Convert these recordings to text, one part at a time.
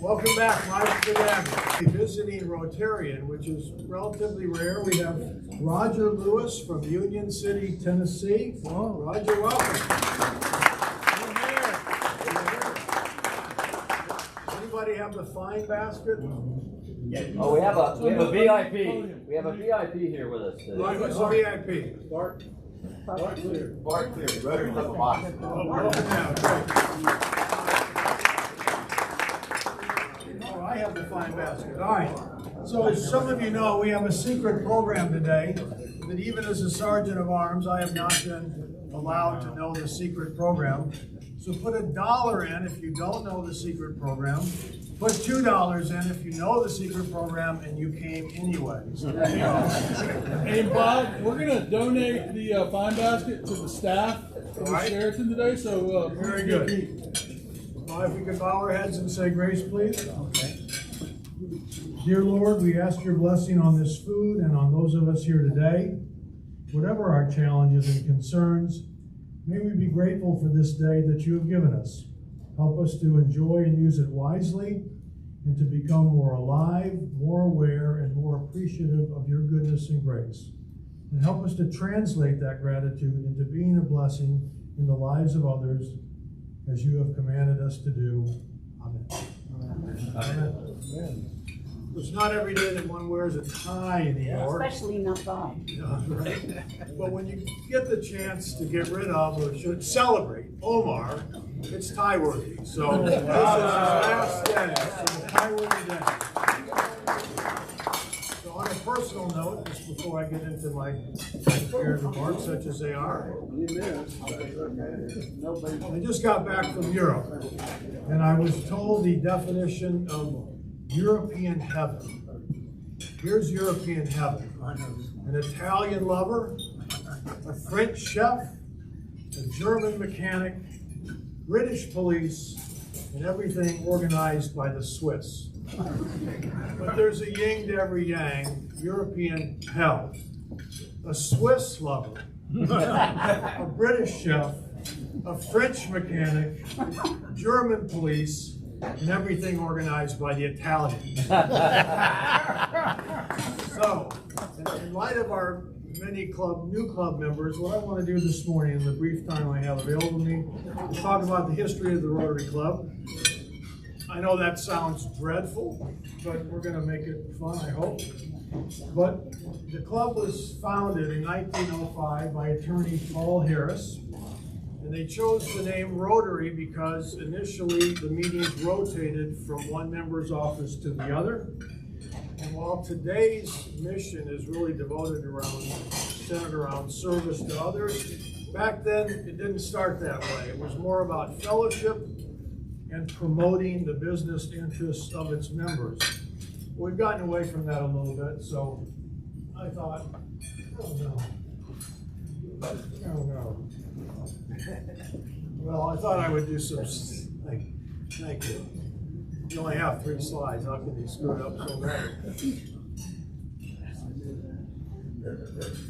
Welcome back, Mike again. Visiting Rotarian, which is relatively rare. We have Roger Lewis from Union City, Tennessee. Well, Roger, welcome. Anybody have the fine basket? Oh, we have a VIP. We have a VIP here with us today. What's a VIP? Bart Clear. Bart Clear, Rotary Club of Boston. Welcome down. Great. I have the fine basket. All right. So as some of you know, we have a secret program today that even as a sergeant of arms, I have not been allowed to know the secret program. So put $1 in if you don't know the secret program. Put $2 in if you know the secret program and you came anyway. So there you go. Hey Bob, we're going to donate the fine basket to the staff of the Sheraton today. So very good. If we could bow our heads and say grace, please. Okay. Dear Lord, we ask your blessing on this food and on those of us here today. Whatever our challenges and concerns, may we be grateful for this day that you have given us. Help us to enjoy and use it wisely and to become more alive, more aware, and more appreciative of your goodness and grace. And help us to translate that gratitude into being a blessing in the lives of others as you have commanded us to do. Amen. Amen. Amen. Amen. It's not every day that one wears a tie anymore. Especially not Bob. Right. But when you get the chance to get rid of or should celebrate Omar, it's tie-worthy. So this is his last day. It's a tie-worthy day. So on a personal note, just before I get into my prepared remarks, such as they are, I just got back from Europe, and I was told the definition of European heaven. Here's European heaven. An Italian lover, a French chef, a German mechanic, British police, and everything organized by the Swiss. But there's a yin to every yang, European hell. A Swiss lover, a British chef, a French mechanic, German police, and everything organized by the Italians. So, in light of our many new club members, what I want to do this morning in the brief time I have available to me is talk about the history of the Rotary Club. I know that sounds dreadful, but we're going to make it fun, I hope. But the club was founded in 1905 by attorney Paul Harris. And they chose the name Rotary because initially the meetings rotated from one member's office to the other. And while today's mission is really centered around service to others, back then it didn't start that way. It was more about fellowship and promoting the business interests of its members. We've gotten away from that a little bit, so I thought, oh no. Well, I thought I would do some, thank you. You only have 3 slides, how can you screw it up so bad?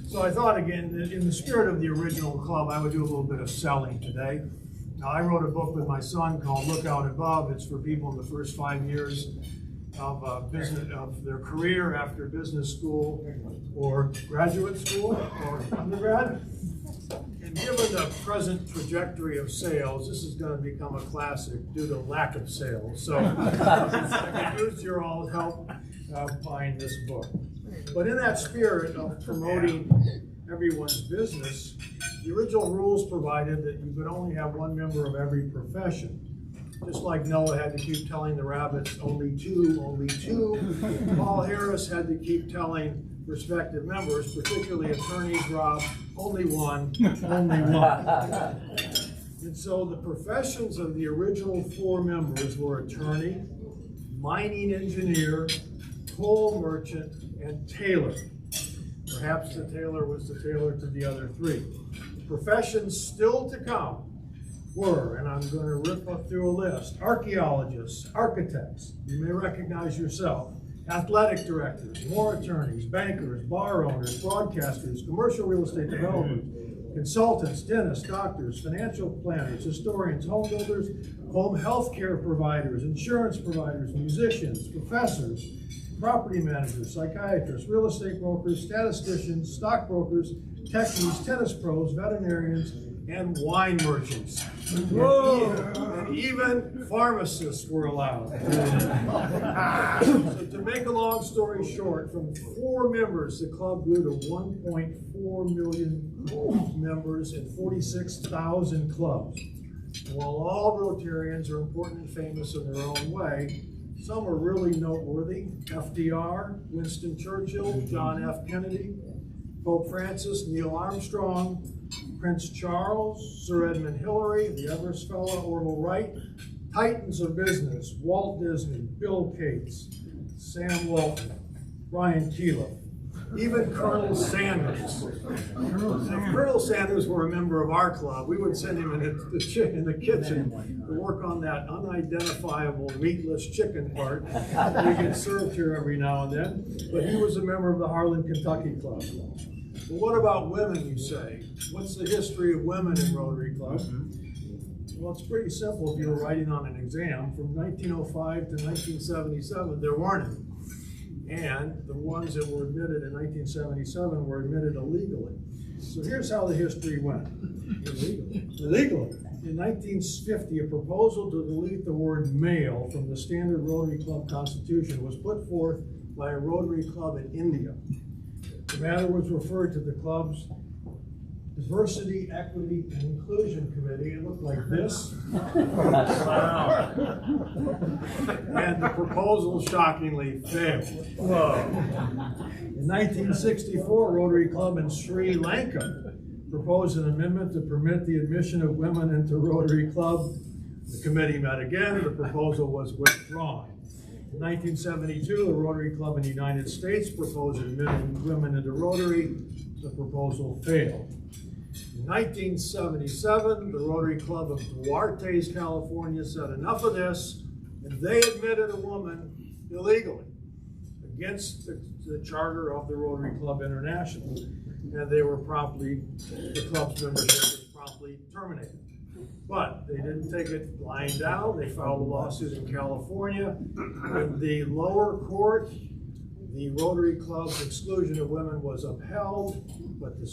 So I thought again, that in the spirit of the original club, I would do a little bit of selling today. Now, I wrote a book with my son called Look Out Above. It's for people in the first 5 years of their career after business school or graduate school or undergrad. And given the present trajectory of sales, this is going to become a classic due to lack of sales. So I could use your all help buying this book. But in that spirit of promoting everyone's business, the original rules provided that you could only have one member of every profession. Just like Noah had to keep telling the rabbits, only two, Paul Harris had to keep telling respective members, particularly attorneys, Rob, only one. And so the professions of the original 4 members were attorney, mining engineer, coal merchant, and tailor. Perhaps the tailor was the tailor to the other 3. Professions still to come were, and I'm going to rip up through a list, archaeologists, architects, you may recognize yourself, athletic directors, more attorneys, bankers, bar owners, broadcasters, commercial real estate developers, consultants, dentists, doctors, financial planners, historians, home builders, home health care providers, insurance providers, musicians, professors, property managers, psychiatrists, real estate brokers, statisticians, stockbrokers, techies, tennis pros, veterinarians, and wine merchants. And even pharmacists were allowed. So to make a long story short, from 4 members, the club grew to 1.4 million members and 46,000 clubs. While all Rotarians are important and famous in their own way, some are really noteworthy. FDR, Winston Churchill, John F. Kennedy, Pope Francis, Neil Armstrong, Prince Charles, Sir Edmund Hillary, the Everest Fellow, Orville Wright, titans of business, Walt Disney, Bill Gates, Sam Walton, Brian Keeler, even Colonel Sanders. If Colonel Sanders were a member of our club, we would send him in the kitchen to work on that unidentifiable meatless chicken part we get served here every now and then. But he was a member of the Harlan, Kentucky Club. Well, what about women, you say? What's the history of women in Rotary Club? Well, it's pretty simple if you were writing on an exam. From 1905 to 1977, there weren't any. And the ones that were admitted in 1977 were admitted illegally. So here's how the history went. Illegally. In 1950, a proposal to delete the word male from the standard Rotary Club constitution was put forth by a Rotary Club in India. The matter was referred to the club's Diversity, Equity, and Inclusion Committee. It looked like this. Wow. And the proposal shockingly failed. Whoa. In 1964, Rotary Club in Sri Lanka proposed an amendment to permit the admission of women into Rotary Club. The committee met again. The proposal was withdrawn. In 1972, the Rotary Club in the United States proposed admitting women into Rotary. The proposal failed. In 1977, the Rotary Club of Duarte's, California said enough of this, and they admitted a woman illegally against the charter of the Rotary Club International. And they were promptly, the club's membership was promptly terminated. But they didn't take it lying down. They filed a lawsuit in California. In the lower court, the Rotary Club's exclusion of women was upheld, but the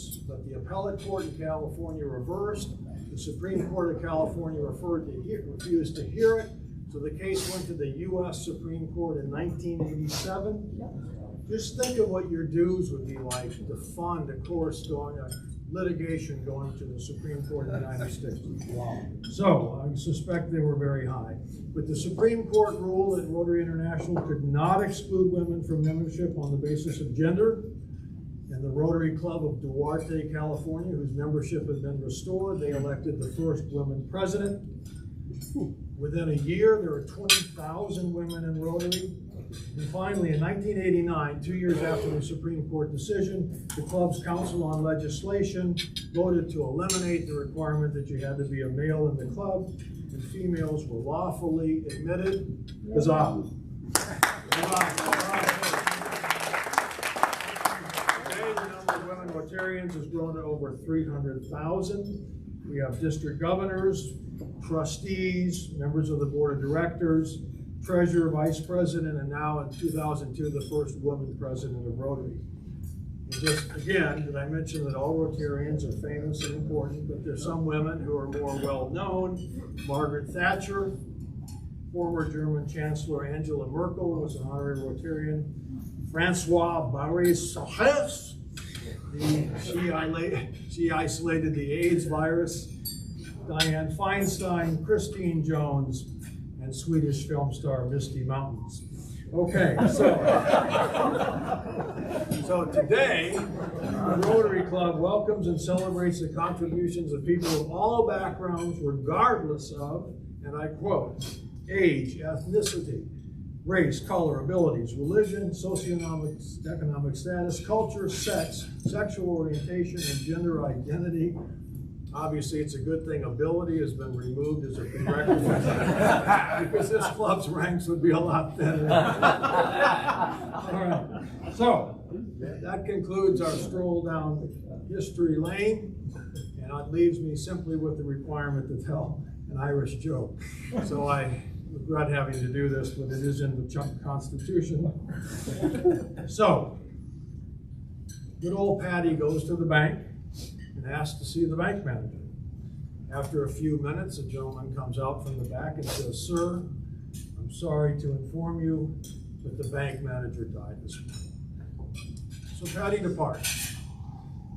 appellate court in California reversed. The Supreme Court of California refused to hear it, so the case went to the U.S. Supreme Court in 1987. Just think of what your dues would be like to fund a course going on. Litigation going to the Supreme Court of the United States. Wow. So I suspect they were very high. But the Supreme Court ruled that Rotary International could not exclude women from membership on the basis of gender. And the Rotary Club of Duarte, California, whose membership has been restored, they elected the first woman president. Within a year, there were 20,000 women in Rotary. And finally, in 1989, 2 years after the Supreme Court decision, the club's Council on Legislation voted to eliminate the requirement that you had to be a male in the club, and females were lawfully admitted. Huzzah! Today, the number of women Rotarians has grown to over 300,000. We have district governors, trustees, members of the board of directors, treasurer, vice president, and now in 2002, the first woman president of Rotary. And just again, did I mention that all Rotarians are famous and important, but there's some women who are more well-known. Margaret Thatcher, former German Chancellor Angela Merkel was an honorary Rotarian. Francois Barré-Sarres, she isolated the AIDS virus. Dianne Feinstein, Christine Jones, and Swedish film star Misty Mountains. Okay, so today, the Rotary Club welcomes and celebrates the contributions of people of all backgrounds, regardless of, and I quote, age, ethnicity, race, color, abilities, religion, socioeconomic status, culture, sex, sexual orientation, and gender identity. Obviously, it's a good thing ability has been removed as a prerequisite because this club's ranks would be a lot thinner. All right, so that concludes our stroll down history lane. And it leaves me simply with the requirement to tell an Irish joke. So I regret having to do this, but it is in the Constitution. So, good old Patty goes to the bank and asks to see the bank manager. After a few minutes, a gentleman comes out from the back and says, "Sir, I'm sorry to inform you that the bank manager died this morning." So Patty departs.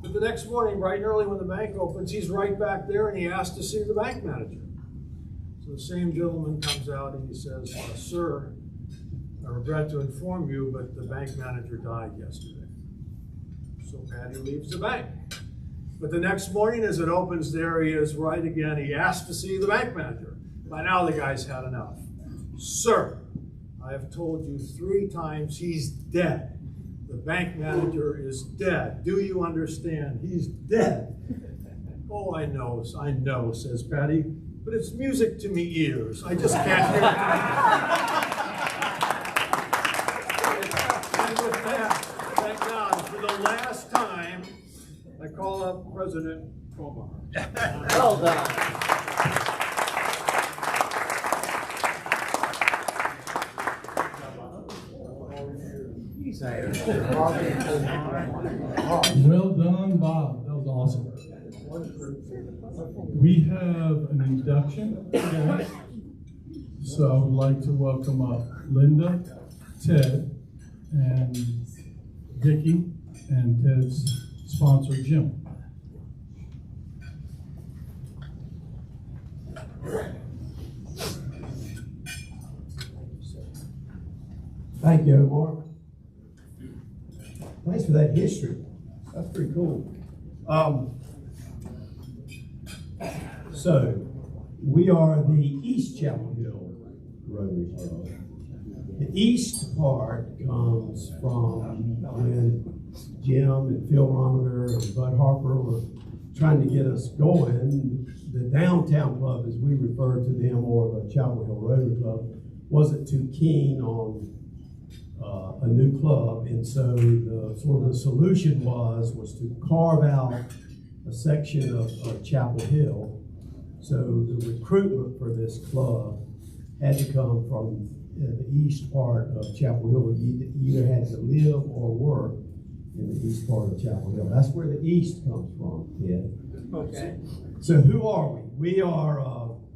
But the next morning, bright and early when the bank opens, he's right back there and he asks to see the bank manager. So the same gentleman comes out and he says, "Sir, I regret to inform you, but the bank manager died yesterday." So Patty leaves the bank. But the next morning, as it opens, there he is right again. He asks to see the bank manager. By now, the guy's had enough. "Sir, I have told you 3 times he's dead. The bank manager is dead. Do you understand? He's dead." "Oh, I know, says Patty, "but it's music to me ears. I just can't hear it." And with that, thank God, for the last time, I call up President Omar. Well done. Well done, Bob. That was awesome. We have an induction today. So I would like to welcome up Linda, Ted, and Vicki, and Ted's sponsor, Jim. Thank you, Omar. Thanks for that history. That's pretty cool. So, we are the East Chapel Hill Rotary Club. The east part comes from when Jim and Phil Rominger and Bud Harper were trying to get us going. The downtown club, as we refer to them, or the Chapel Hill Rotary Club, wasn't too keen on a new club, and so the sort of the solution was to carve out a section of Chapel Hill. So the recruitment for this club had to come from the east part of Chapel Hill. You either had to live or work in the east part of Chapel Hill. That's where the east comes from, Ted. Okay. So who are we? We are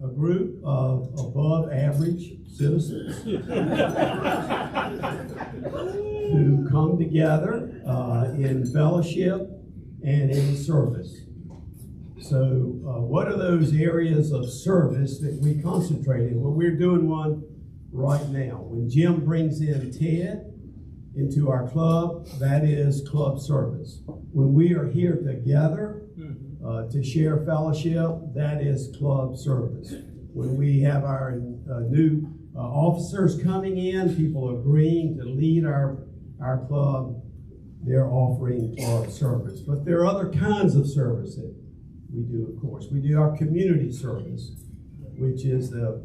a group of above average citizens who come together in fellowship and in service. So what are those areas of service that we concentrate in? Well, we're doing one right now. When Jim brings in Ted into our club, that is club service. When we are here together to share fellowship, that is club service. When we have our new officers coming in, people agreeing to lead our club, they're offering club service. But there are other kinds of service that we do, of course. We do our community service, which is the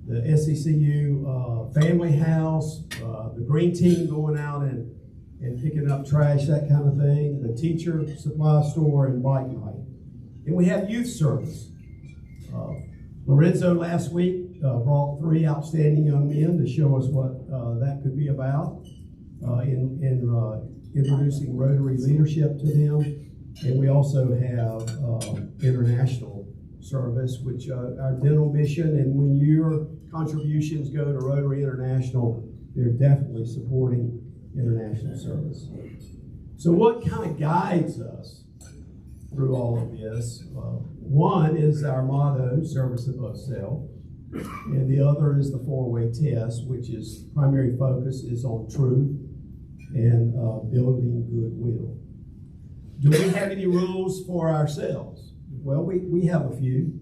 SECU family house, the green team going out and picking up trash, that kind of thing, the teacher supply store, and bike night. And we have youth service. Lorenzo last week brought 3 outstanding young men to show us what that could be about in introducing Rotary leadership to them. And we also have international service, which our dental mission, and when your contributions go to Rotary International, they're definitely supporting international service. So what kind of guides us through all of this? One is our motto, service above self, and the other is the 4-way test, which is primary focus is on truth and building goodwill. Do we have any rules for ourselves? Well, we have a few.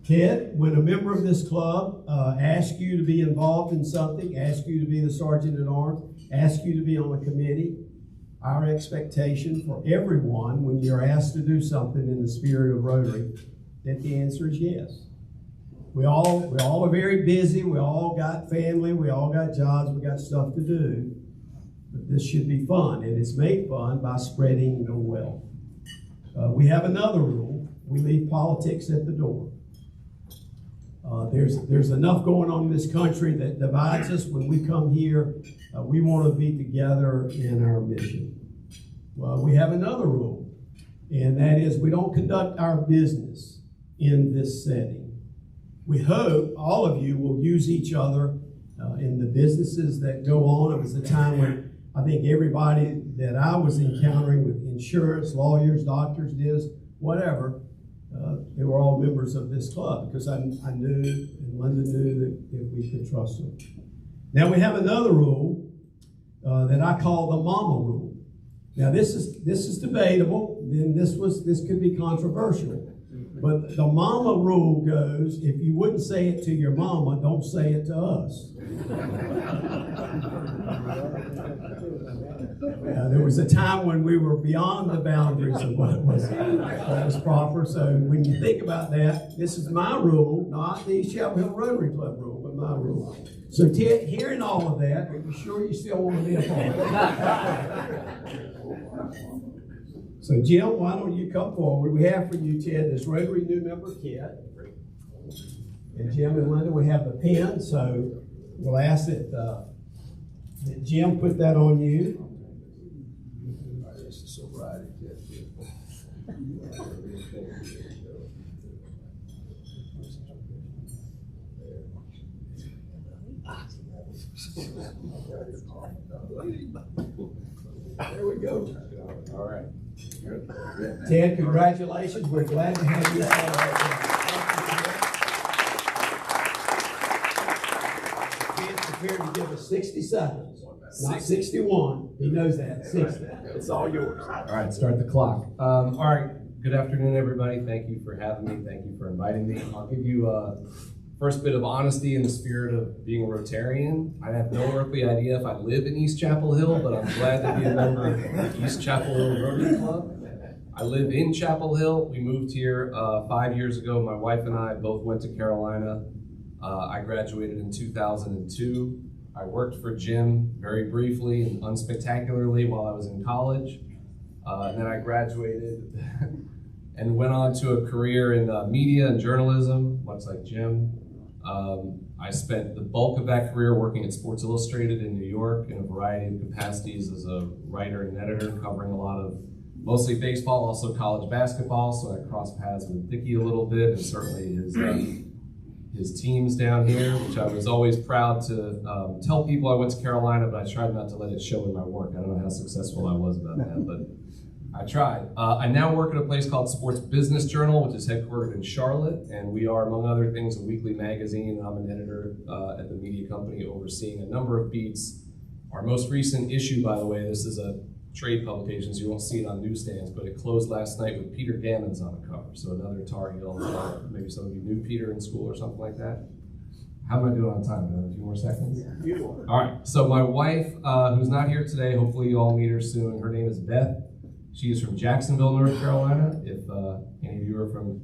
Ted, when a member of this club asks you to be involved in something, asks you to be the sergeant at arms, asks you to be on a committee, our expectation for everyone when you're asked to do something in the spirit of Rotary, that the answer is yes. We all are very busy. We all got family. We all got jobs. We got stuff to do. But this should be fun, and it's made fun by spreading the wealth. We have another rule. We leave politics at the door. There's enough going on in this country that divides us. When we come here, we want to be together in our mission. Well, we have another rule, and that is we don't conduct our business in this setting. We hope all of you will use each other in the businesses that go on. It was a time when I think everybody that I was encountering with insurance, lawyers, doctors, whatever, they were all members of this club because I knew and Linda knew that we could trust them. Now we have another rule that I call the mama rule. Now this is debatable, and this could be controversial. But the mama rule goes, if you wouldn't say it to your mama, don't say it to us. There was a time when we were beyond the boundaries of what was proper. So when you think about that, this is my rule, not the Chapel Hill Rotary Club rule, but my rule. So Ted, hearing all of that, are you sure you still want to be a part? So Jim, why don't you come forward? We have for you, Ted, this Rotary new member kit. And Jim and Linda, we have the pen, so we'll ask that Jim put that on you. This is so right. There we go. All right. Ted, congratulations. We're glad to have you. Ted's prepared to give us 60 seconds, not 61. He knows that. 60. It's all yours. All right, start the clock. All right, good afternoon, everybody. Thank you for having me. Thank you for inviting me. I'll give you first bit of honesty in the spirit of being a Rotarian. I have no earthly idea if I live in East Chapel Hill, but I'm glad to be a member of the East Chapel Hill Rotary Club. I live in Chapel Hill. We moved here 5 years ago. My wife and I both went to Carolina. I graduated in 2002. I worked for Jim very briefly and unspectacularly while I was in college. And then I graduated and went on to a career in media and journalism, much like Jim. I spent the bulk of that career working at Sports Illustrated in New York in a variety of capacities as a writer and editor, covering a lot of mostly baseball, also college basketball. So I crossed paths with Dickie a little bit, and certainly his teams down here, which I was always proud to tell people I went to Carolina, but I tried not to let it show in my work. I don't know how successful I was about that, but I tried. I now work at a place called Sports Business Journal, which is headquartered in Charlotte, and we are, among other things, a weekly magazine. I'm an editor at the media company overseeing a number of beats. Our most recent issue, by the way, this is a trade publication, so you won't see it on newsstands, but it closed last night with Peter Gammons on the cover, so another Tar Heel. Maybe some of you knew Peter in school or something like that. How am I doing on time? Do I have a few more seconds? Yeah. All right, so my wife, who's not here today, hopefully you all meet her soon. Her name is Beth. She is from Jacksonville, North Carolina. If any of you are from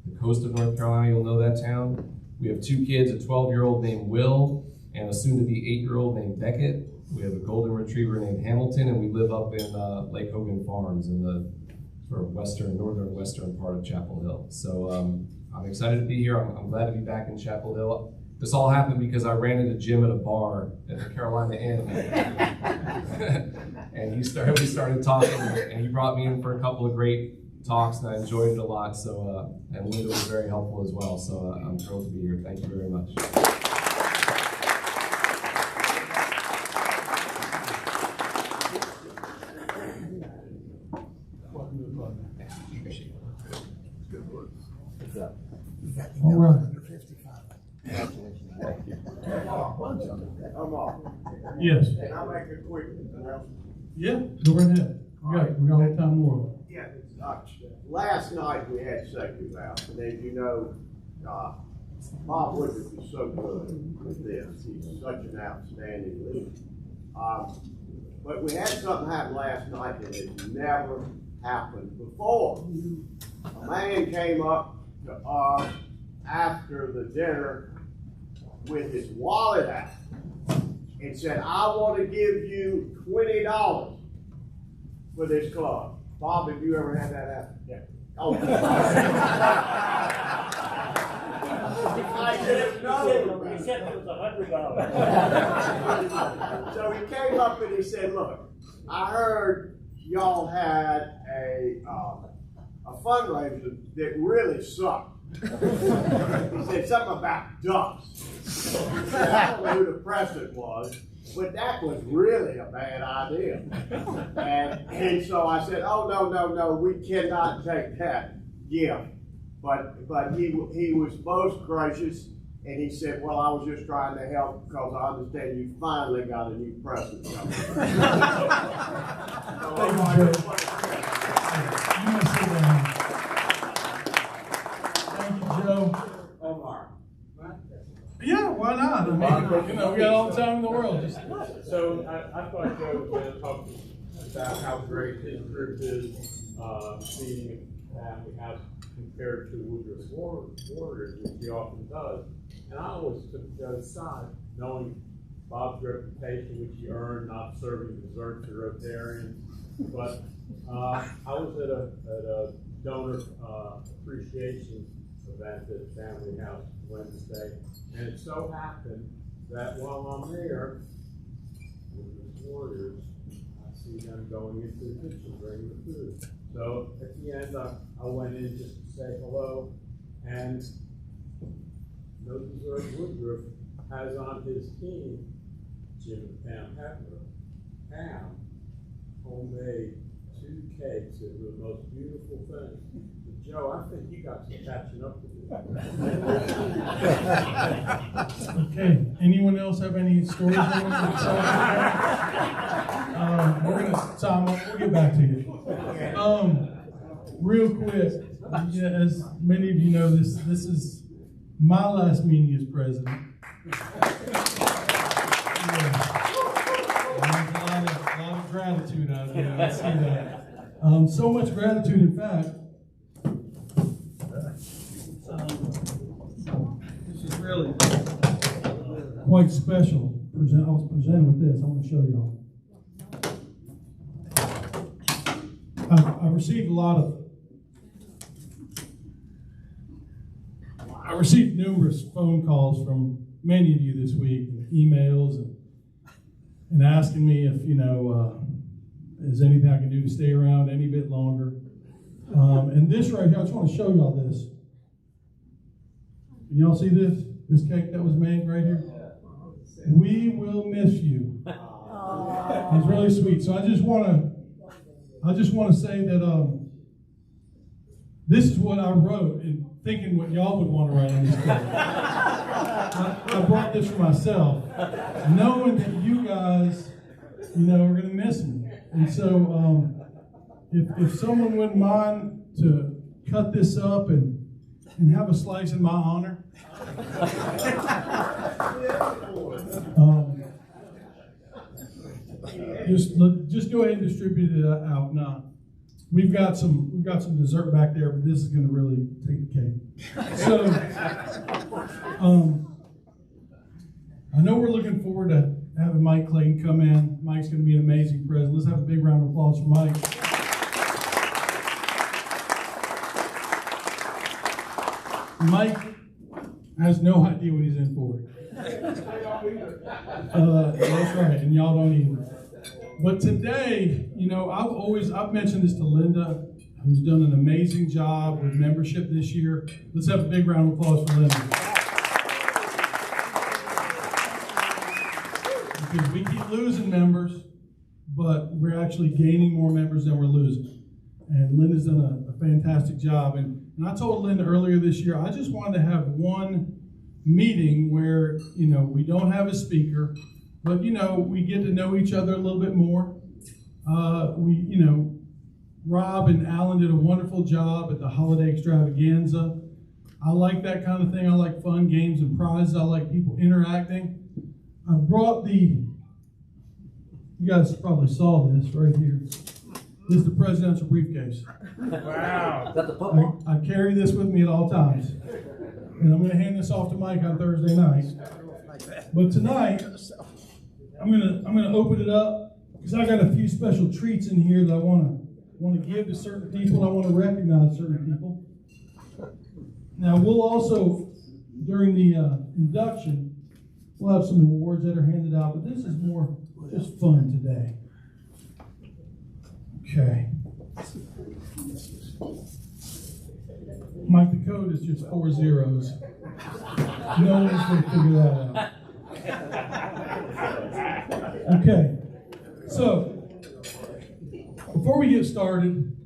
the coast of North Carolina, you'll know that town. We have two kids, a 12-year-old named Will and a soon-to-be 8-year-old named Beckett. We have a golden retriever named Hamilton, and we live up in Lake Hogan Farms in the sort of northern part of Chapel Hill. So I'm excited to be here. I'm glad to be back in Chapel Hill. This all happened because I ran into Jim at a bar at the Carolina Inn. And we started talking, and he brought me in for a couple of great talks, and I enjoyed it a lot. So, and Linda was very helpful as well. So I'm thrilled to be here. Thank you very much. All right. Yes. Can I make a quick announcement? Yeah, go right ahead. We got all the time more. Yeah, last night we had safety valve, and as you know, Bob Woodruff is so good with this. He's such an outstanding leader. But we had something happen last night that has never happened before. A man came up to us after the dinner with his wallet out and said, I want to give you $20 for this club. Bob, have you ever had that happen? Yeah. Oh. I didn't know. He said it was $100. So he came up and he said, look, I heard y'all had a fundraiser that really sucked. He said something about ducks. I don't know who the president was, but that was really a bad idea. And so I said, oh, no, we cannot take that gift. But he was most gracious, and he said, well, I was just trying to help because I understand you finally got a new president. Thank you, Joe. You may sit down. Thank you, Joe. Omar. Yeah, why not? I mean, we got all the time in the world. So I thought Joe was going to talk about how great his group is, being a family house compared to Woodruff Warriors, which he often does. And I always took Joe's side, knowing Bob's reputation, which he earned not serving dessert to Rotarians. But I was at a donor appreciation event at Family House Wednesday, and it so happened that while I'm there with the Warriors, I see them going into the kitchen bringing the food. So at the end, I went in just to say hello, and No Dessert Woodruff has on his team Jim and Pam Hepler. Pam homemade 2 cakes that were the most beautiful thing. But Joe, I think you got some catching up to do. Okay, anyone else have any stories they want to tell? We're gonna, Tom, we'll get back to you. Real quick, yeah, as many of you know, this is my last meeting as president. Yeah. A lot of gratitude out there. I see that. So much gratitude, in fact. This is really quite special. I was presented with this. I want to show y'all. I received numerous phone calls from many of you this week, and emails, and asking me if, is anything I can do to stay around any bit longer. And this right here, I just want to show y'all this. Can y'all see this? This cake that was made right here? We will miss you. It's really sweet. So I just want to say that this is what I wrote, and thinking what y'all would want to write on this cake. I brought this for myself, knowing that you guys, are going to miss me. And so, if someone wouldn't mind to cut this up and have a slice in my honor. Just go ahead and distribute it out now. We've got some dessert back there, but this is going to really take the cake. So, I know we're looking forward to having Mike Clayton come in. Mike's going to be an amazing president. Let's have a big round of applause for Mike. Mike has no idea what he's in for. That's right, and y'all don't either. But today, I've mentioned this to Linda, who's done an amazing job with membership this year. Let's have a big round of applause for Linda. Because we keep losing members, but we're actually gaining more members than we're losing. And Linda's done a fantastic job. And I told Linda earlier this year, I just wanted to have one meeting where, we don't have a speaker, but, we get to know each other a little bit more. Rob and Alan did a wonderful job at the holiday extravaganza. I like that kind of thing. I like fun games and prizes. I like people interacting. I brought you guys probably saw this right here. This is the presidential briefcase. Wow. Is that the football? I carry this with me at all times. And I'm going to hand this off to Mike on Thursday night. But tonight, I'm going to open it up because I got a few special treats in here that I want to want to give to certain people, and I want to recognize certain people. Now, we'll also, during the induction, we'll have some awards that are handed out, but this is more just fun today. Okay. Mike, the code is just 4 zeros. No one's going to figure that out. Okay. So, before we get started,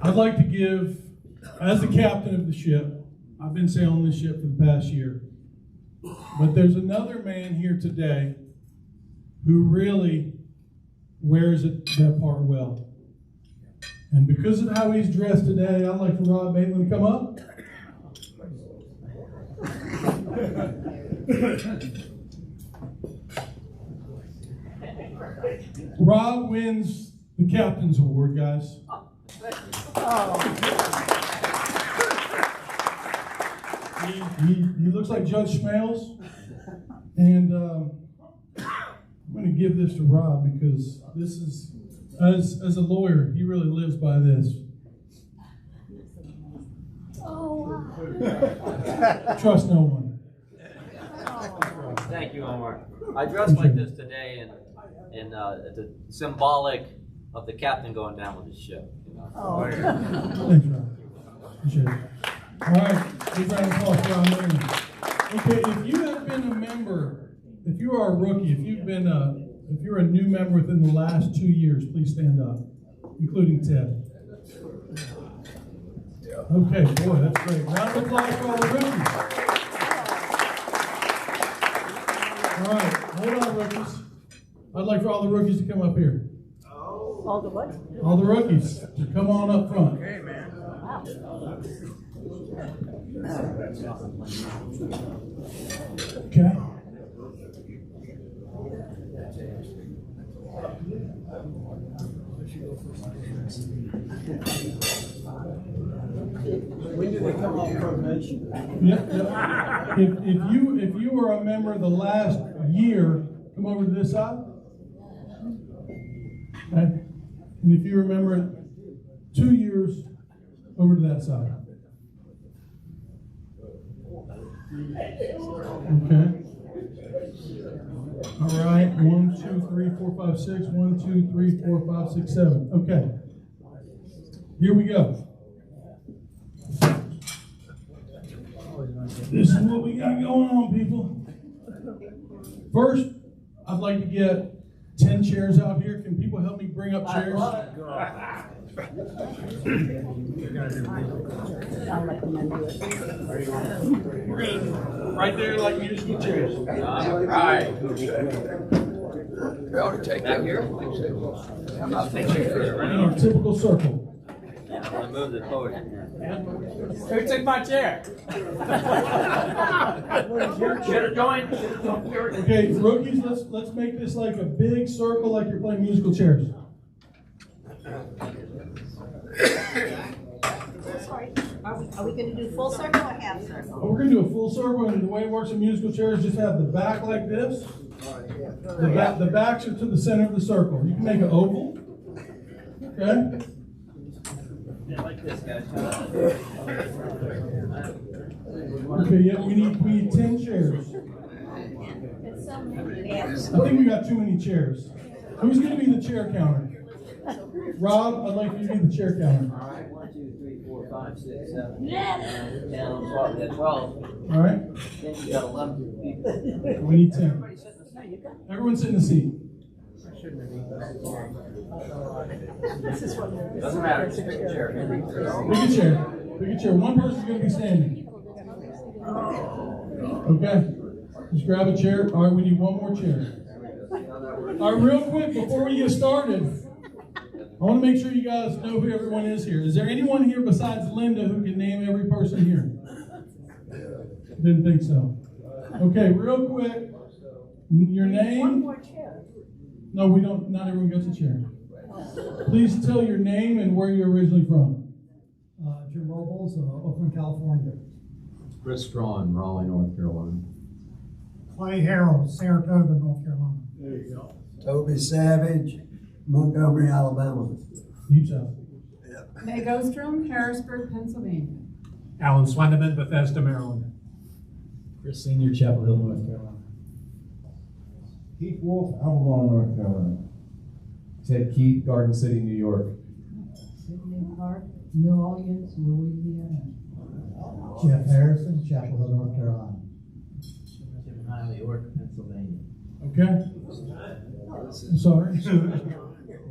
I'd like to give, as the captain of the ship, I've been sailing this ship for the past year, but there's another man here today who really wears that part well. And because of how he's dressed today, I'd like for Rob Maitland to come up. Rob wins the Captain's Award, guys. He looks like Judge Smales. And I'm going to give this to Rob because this is, as a lawyer, he really lives by this. Trust no one. Thank you, Omar. I dressed like this today, and the symbolic of the captain going down with his ship. You know? Thanks, Rob. Appreciate it. All right, big round of applause for Rob Maitland. Okay, if you have been a member, if you are a rookie, if you're a new member within the last 2 years, please stand up, including Ted. Okay, boy, that's great. Round of applause for all the rookies. All right, hold on, rookies. I'd like for all the rookies to come up here. All the what? All the rookies, to come on up front. Okay, man. Wow. Okay. When do they come off probation? Yep. If you were a member the last year, come over to this side. Okay. And if you remember it 2 years, over to that side. Okay. All right. 1, 2, 3, 4, 5, 6. 1, 2, 3, 4, 5, 6, 7. Okay. Here we go. This is what we got going on, people. First, I'd like to get 10 chairs out here. Can people help me bring up chairs? Right there, like musical chairs. All right. Back here. In our typical circle. I'm going to move the podium. Who took my chair? Should have joined. Okay, rookies, let's make this like a big circle, like you're playing musical chairs. Sorry. Are we going to do full circle or half circle? We're going to do a full circle, and the way it works in musical chairs, just have the back like this. The backs are to the center of the circle. You can make an oval. Okay? Yeah, like this, guys. Okay, yeah, we need 10 chairs. I think we got too many chairs. Who's going to be the chair counter? Rob, I'd like you to be the chair counter. All right, 1, 2, 3, 4, 5, 6, 7, 8, 9, 10, 12. We got 12. All right? Then you got 11 people. We need 10. Everyone sit in the seat. Doesn't matter. Just pick a chair. Pick a chair. Pick a chair. One person's going to be standing. Okay. Just grab a chair. All right, we need one more chair. All right, real quick, before we get started, I want to make sure you guys know who everyone is here. Is there anyone here besides Linda who can name every person here? Didn't think so. Okay, real quick, your name. One more chair. No, we don't. Not everyone gets a chair. Please tell your name and where you're originally from. Jim Robles, Oakland, California. Chris Strawn, Raleigh, North Carolina. Clay Harold, Saratoga, North Carolina. There you go. Toby Savage, Montgomery, Alabama. Deep South. Meg Ostrom, Harrisburg, Pennsylvania. Alan Swendeman, Bethesda, Maryland. Chris Senior, Chapel Hill, North Carolina. Keith Wolf, Avalon, North Carolina. Ted Keith, Garden City, New York. Sydney Clark, New Orleans, Louisiana. Jeff Harrison, Chapel Hill, North Carolina. Jim Hile, York, Pennsylvania. Okay? I'm sorry.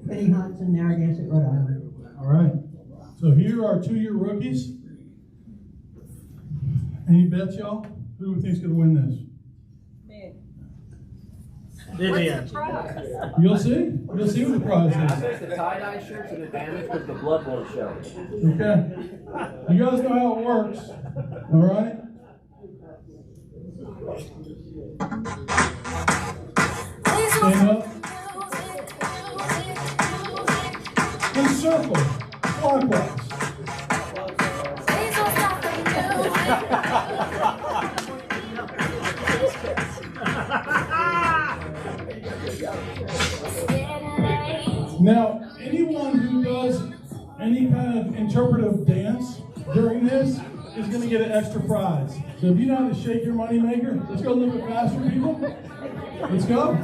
Betty Hodson, Narragansett, Rhode Island. All right. So here are 2-year rookies. Any bets, y'all? Who do we think's going to win this? Vivian. You'll see. You'll see what the prize I is. think the tie-dye shirt's an advantage because the blood won't show. Okay. You guys know how it works. All right? Stand up. And circle. Clockwise. Now, anyone who does any kind of interpretive dance during this is going to get an extra prize. So if you know how to shake your moneymaker, let's go a little bit faster, people. Let's go.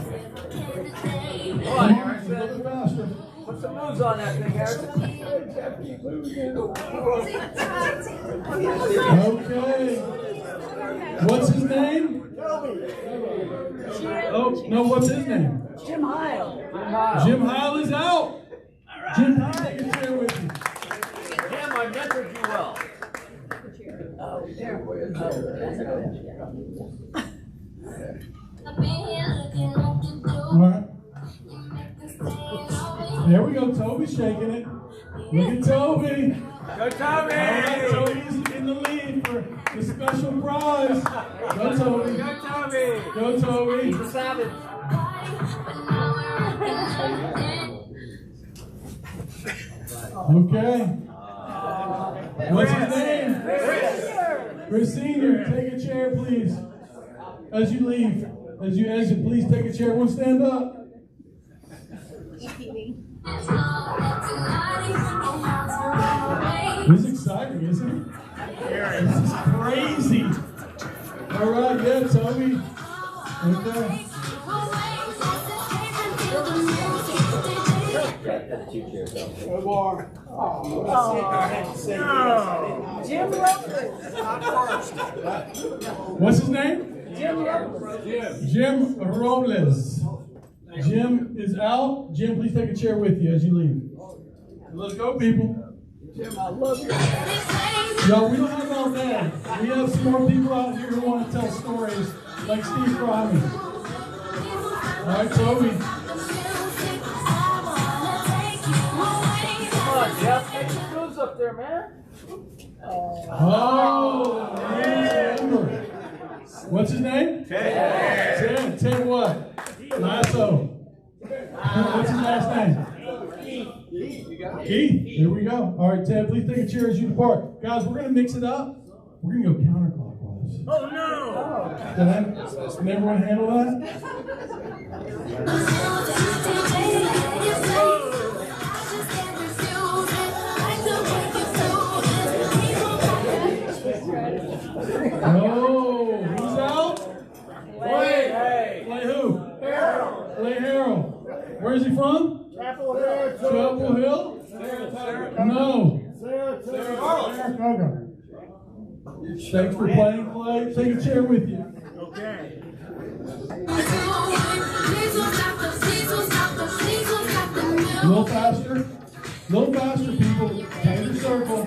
Come on, A Harrison. little bit faster. Put some moves on that thing, Harrison. Okay. What's his name? Oh, no, what's his name? Jim Hile. Jim Hile is out. Jim, please take a chair with you. Jim, I mentored you well. All right. There we go. Toby's shaking it. Look at Toby. Go, Tommy! All right, Toby's in the lead for the special prize. Go, Toby. Go, Tommy! Go, Toby. He's a savage. Okay. What's his name? Chris Senior. Take a chair, please. As you leave. As you exit, please take a chair. Everyone stand up. This is exciting, isn't it? This is crazy. All right, yeah, Toby. Okay. Jim Robles. What's his name? Jim Robles. Jim Robles. Jim is out. Jim, please take a chair with you as you leave. Let's go, people. Jim, I love you. Y'all, we don't have all day. We have some more people out here who want to tell stories, like Steve Cromie. All right, Toby. Come on, Jeff. Get your moves up there, man. Oh, remember. What's his name? Ted. Ted what? Lasso. What's his last name? Keith. There we go. All right, Ted, please take a chair as you depart. Guys, we're going to mix it up. We're going to go counterclockwise. Oh, no! Can everyone handle that? Oh, who's out? Play who? Harold. Play Harold. Where's he from? Chapel Hill. Chapel Hill? No. Saratoga. Thanks for playing, Clay. Take a chair with you. Okay. A little faster. A little faster, people. Take the circle.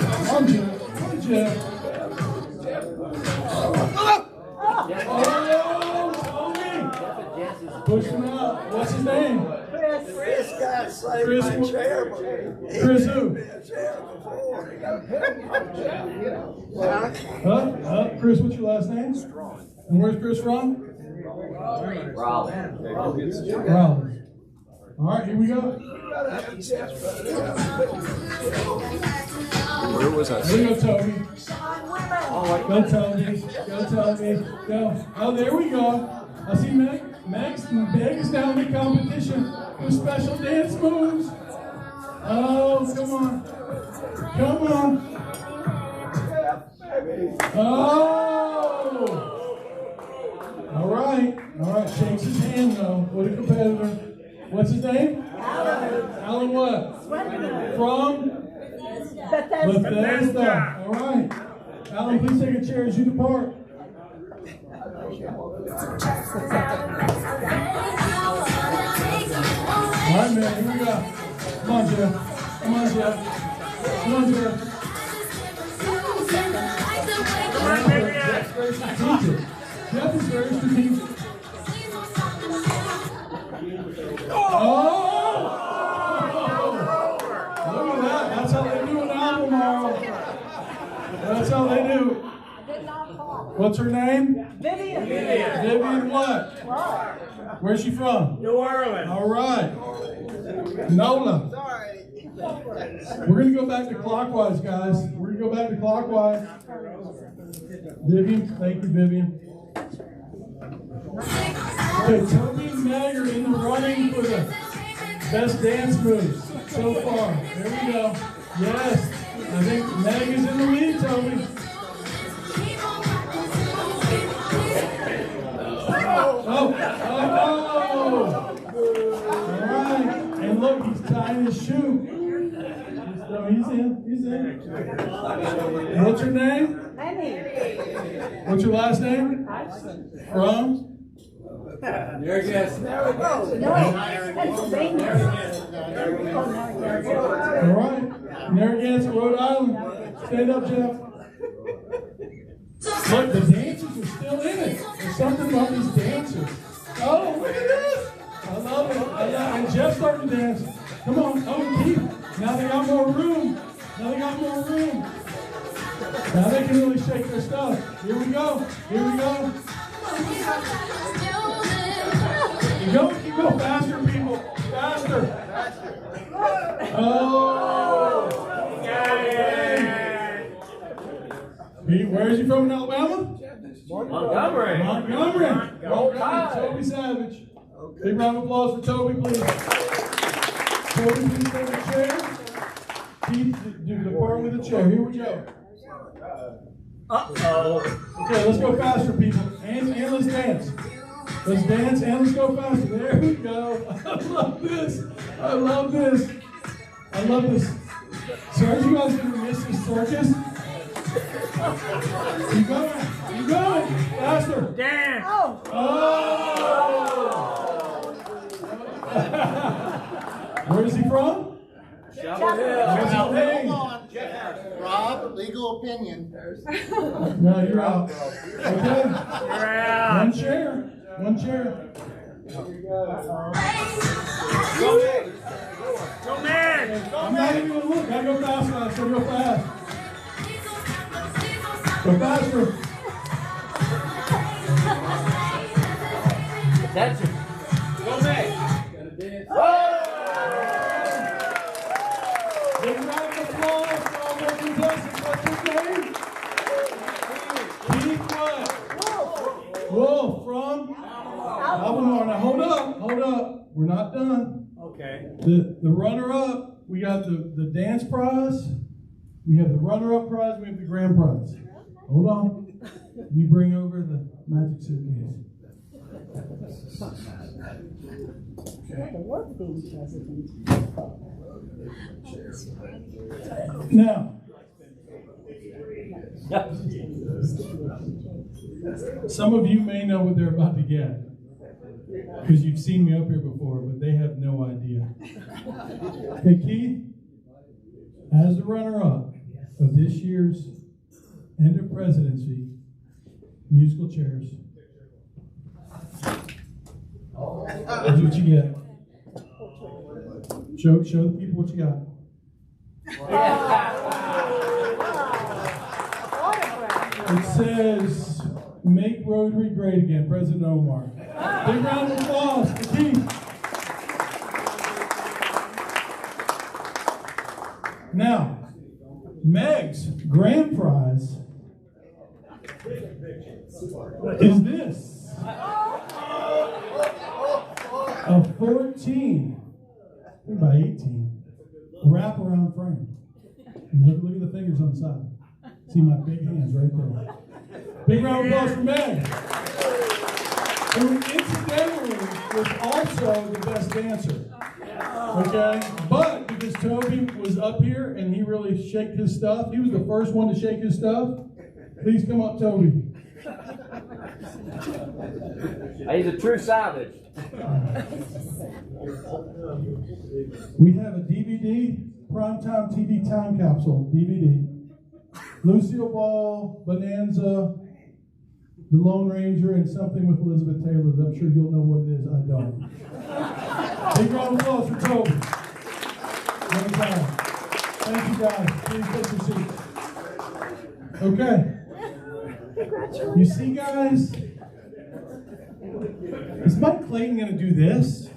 Come on, Jeff. Come on, Jeff. Oh, Tony. Push him out. What's his name? Chris got saved Chris by who? chair. Chris who? Chris, what's your last name? And where's Chris from? Raleigh. Raleigh. All right, here we go. Where was I? Here we go, Toby. Go, Toby. Go, Toby. Go. Oh, there we go. I see Meg. Meg is now in the competition for special dance moves. Oh, come on. Come on. Oh! All right. Shakes his hand though. What a competitor. What's his name? Alan. Alan what? From? Bethesda. All right. Alan, please take a chair as you depart. All right, man, here we go. Come on, Jeff. Come on, Jeff. Come on, Jeff. Jeff's very strategic. Jeff is very strategic. Oh! Look at that. That's how they do an album, Marl. That's how they do. What's her name? Vivian. Vivian what? Where's she from? New Orleans. All right. Nola. We're going to go back to clockwise, guys. We're going to go back to clockwise. Vivian. Thank you, Vivian. Okay, Toby and Meg are in the running for the best dance moves so far. There we go. Yes. I think Meg is in the lead, Toby. Oh! All right. And look, he's tying his shoe. No, he's in. What's your name? What's your last name? From? Narragansett. No, Pennsylvania. All right. Narragansett, Rhode Island. Stand up, Jeff. Look, the dancers are still in it. There's something about these dancers. Oh, look at this. I love it. And Jeff's starting to dance. Come on. Oh, Keith. Now they got more room. Now they can really shake their stuff. Here we go. Keep go faster, people. Faster. Oh. Okay. Where is he from in Alabama? Montgomery. Toby Savage. Big round of applause for Toby, please. Toby, please take a chair. Keith, do the part with the chair. Here we go. Okay, let's go faster, people. And let's dance. Let's dance and let's go faster. There we go. I love this. Sarge, you guys gonna miss this circus? Keep going. Faster. Dance. Where is he from? Chapel Hill. What's his name? Rob, legal opinion. No, you're out. Okay. You're out. One chair. Go man. I'm not even gonna look. Gotta go fast, guys. Go real fast. Go faster. Attention. Go man. Big round of applause for all those contestants. What's his name? Keith what? Wolf from Albemarle. Now hold up. We're not done. Okay. The runner-up, we got the dance prize. We have the runner-up prize. We have the grand prize. Hold on. Let me bring over the magic suitcase. Now, some of you may know what they're about to get because you've seen me up here before, but they have no idea. Okay, Keith, as the runner-up of this year's End of Presidency musical chairs, that's what you get. Show the people what you got. It says, "Make Rotary great again," President Omar. Big round of applause for Keith. Now, Meg's grand prize is this. a 14, I think about 18, wraparound frame. Look at the fingers on the side. See my big hands right there. Big round of applause for Meg. Who incidentally was also the best dancer. Okay? But because Toby was up here and he really shaked his stuff, he was the first one to shake his stuff. Please come up, Toby. He's a true savage. We have a DVD, Primetime TV Time Capsule DVD. Lucille Ball, Bonanza, The Lone Ranger, and something with Elizabeth Taylor that I'm sure you'll know what it is. I don't. Big round of applause for Toby. One time. Thank you guys. Please take your seats. Okay. You see, guys? Is Mike Clayton going to do this?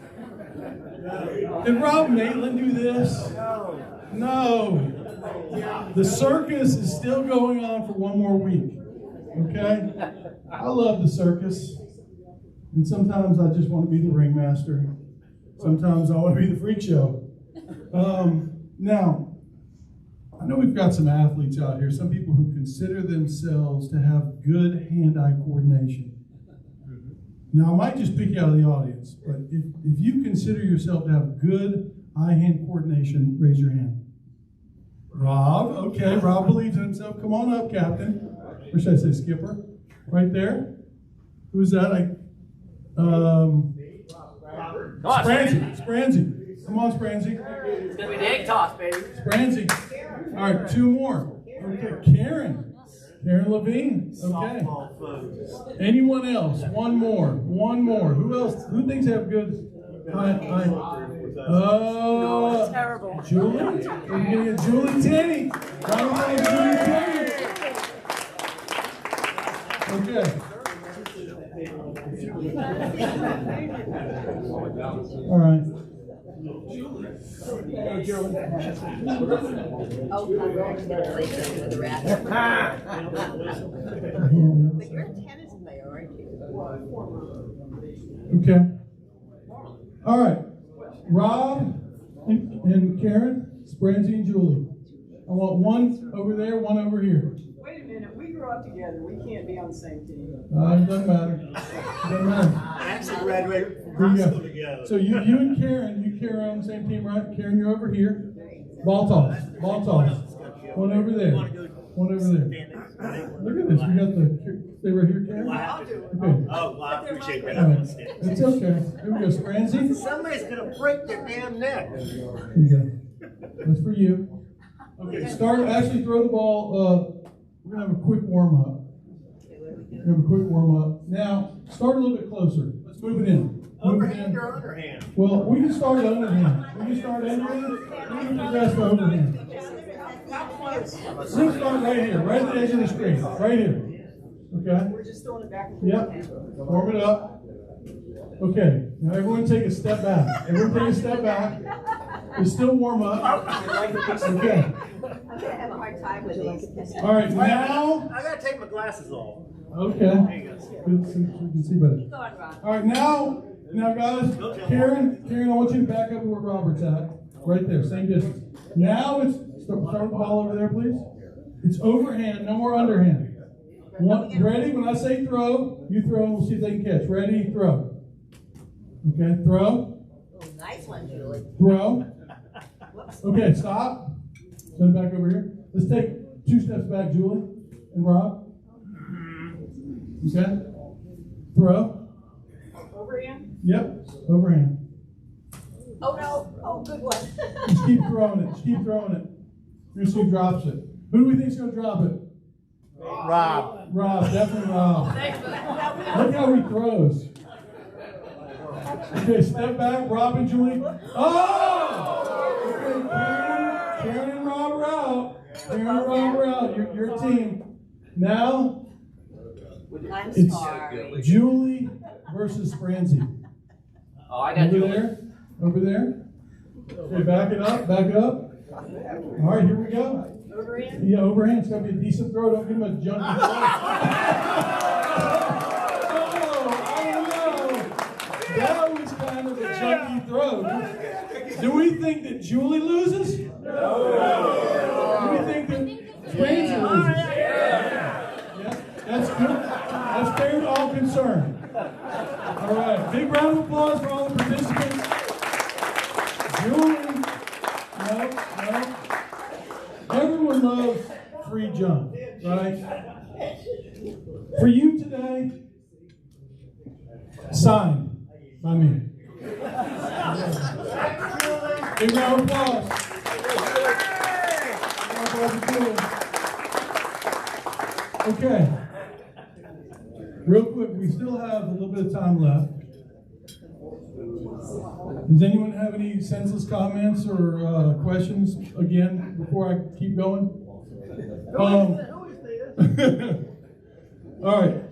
Did Rob Maitland do this? No. The circus is still going on for one more week. Okay? I love the circus. And sometimes I just want to be the ringmaster. Sometimes I want to be the freak show. Now, I know we've got some athletes out here, some people who consider themselves to have good hand-eye coordination. Now, I might just pick you out of the audience, but if you consider yourself to have good eye-hand coordination, raise your hand. Rob, okay, Rob believes in himself. Come on up, Captain. Or should I say Skipper? Right there. Who's that? Spransy. Come on, Spransy. It's going to be the egg toss, baby. Spransy. All right, two more. Okay, Karen Levine. Okay. Anyone else? One more. Who else? Who thinks they have good Terrible. Julie? We're getting a Julie Tenney. Julie Tenney. Okay. All right. But you're a tennis player, aren't you? Okay. All right. Rob and Karen, Spransy and Julie. I want one over there, one over here. Wait a minute, we grew up together. We can't be on the same team. It doesn't matter. It doesn't matter. I actually graduated from high school together. So you and Karen, are on the same team, right? Karen, you're over here. Ball toss. One over there. One over there. Look at this. We got the. Stay right here, Karen. Okay. Oh, well, I appreciate that. It's okay. Here we go, Spransy. Somebody's gonna break their damn neck. Here you go. That's for you. Okay, actually throw the ball. We're going to have a quick warm-up. Now, start a little bit closer. Let's move it in. Overhand or underhand? Well, we can start underhand. We can progress to overhand. Let's start right here, right at the edge of the screen. Right here. Okay? We're just throwing it back and forth. Yep. Warm it up. Okay. Now everyone take a step back. It's still warm up. Okay. I'm gonna have a hard time with these. All right, now. I gotta take my glasses off. Okay. There you go. Good, so we can see better. Go on, Rob. All right, now guys, Karen, I want you to back up to where Robert's at. Right there, same distance. Now it's, start with the ball over there, please. It's overhand, no more underhand. Ready? When I say throw, you throw and we'll see if they can catch. Ready? Throw. Okay, throw. Oh, nice one, Julie. Throw. Okay, stop. Send it back over here. Let's take 2 steps back, Julie and Rob. Okay. Throw. Overhand? Yep, overhand. Oh, no. Oh, good one. Just keep throwing it. You're going to see who drops it. Who do we think is going to drop it? Rob. Definitely Rob. Look how he throws. Okay, step back, Rob and Julie. Oh! Okay, Karen and Rob are out. Your team. Now, it's Julie versus Spransy. Oh, I got Julie. Over there. Okay, back it up. All right, here we go. Overhand? Yeah, overhand. It's going to be a decent throw. Don't give him a junky throw. Oh, I don't know. That was kind of a junky Do we think that Julie loses? No. Do we think that Francie loses? Yeah. That's good. That's fair to all concerned. All right. Big round of applause for all the participants. Julie. No. Everyone loves free junk, right? For you today, signed by me. Big round of applause. Okay. Real quick, we still have a little bit of time left. Does anyone have any senseless comments or questions again before I keep going? All right.